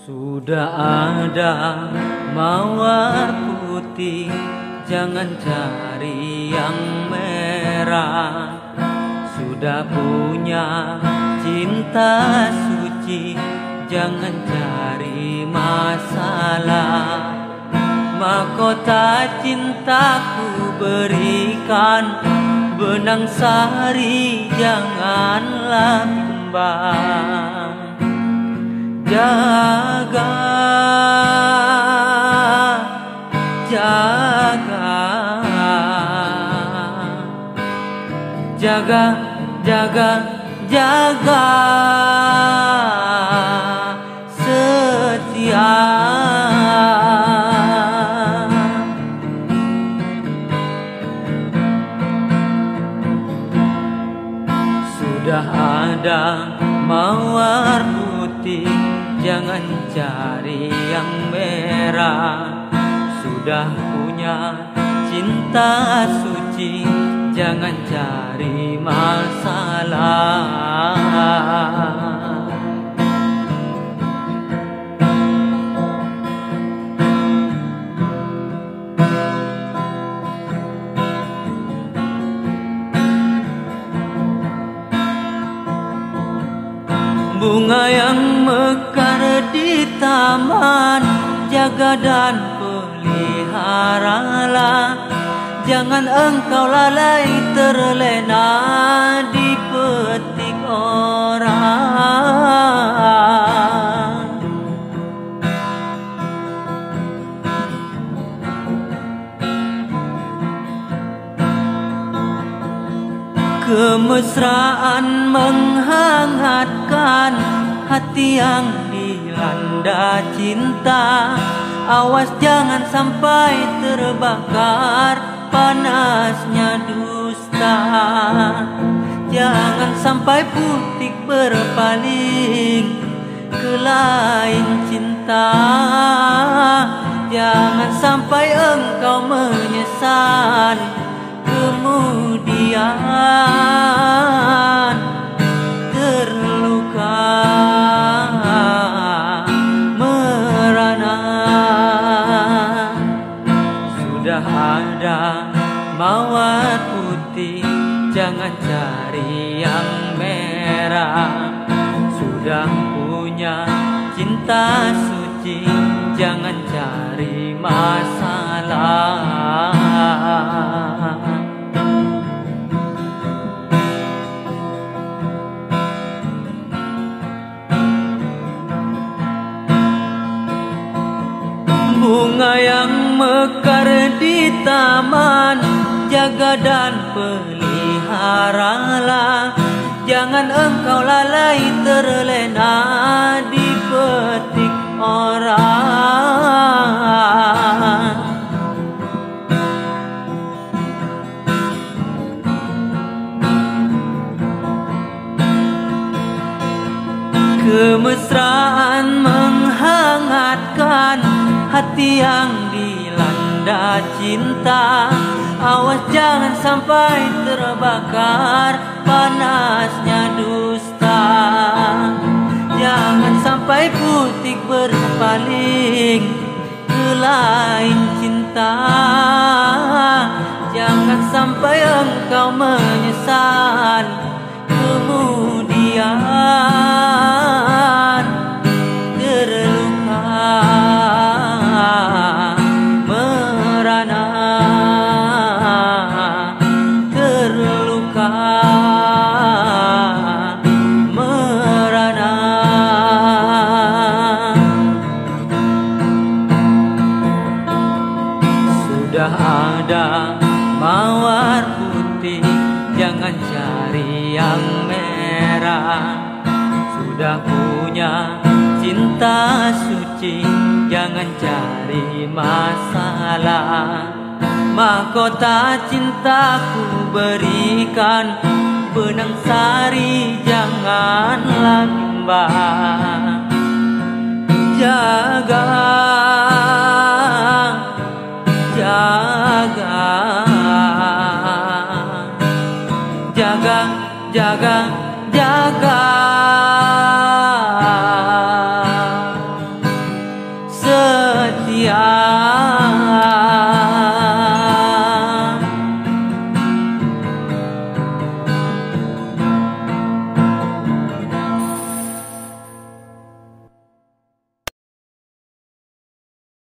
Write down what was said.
Sudah ada mawar putih, jangan cari yang merah. Sudah punya cinta suci, jangan cari masalah. Mahkota cintaku berikan, benang sari janganlah bimbang. Jaga, jaga, jaga, jaga, jaga setia. Sudah ada mawar putih, jangan cari yang merah. Sudah punya cinta suci, jangan cari masalah. Bunga yang mekar di taman, jaga dan peliharalah. Jangan engkau lalai terlena dipetik orang. Kemesraan menghangatkan hati yang dilanda cinta. Awas jangan sampai terbakar panasnya dusta. Jangan sampai putih berpaling ke lain cinta. Jangan sampai engkau menyesal kemudian terluka merana. Sudah ada mawar putih, jangan cari yang merah. Sudah punya cinta suci, jangan cari masalah. Bunga yang mekar di taman, jaga dan peliharalah. Jangan engkau lalai terlena dipetik orang. Kemesraan menghangatkan hati yang dilanda cinta. Awas jangan sampai terbakar panasnya dusta. Jangan sampai putih berpaling ke lain cinta. Jangan sampai engkau menyesal kemudian terluka merana. Terluka merana. Sudah ada mawar putih, jangan cari yang merah. Sudah punya cinta suci, jangan cari masalah. mahkota cintaku berikan, benang sari janganlah bimbang. Jaga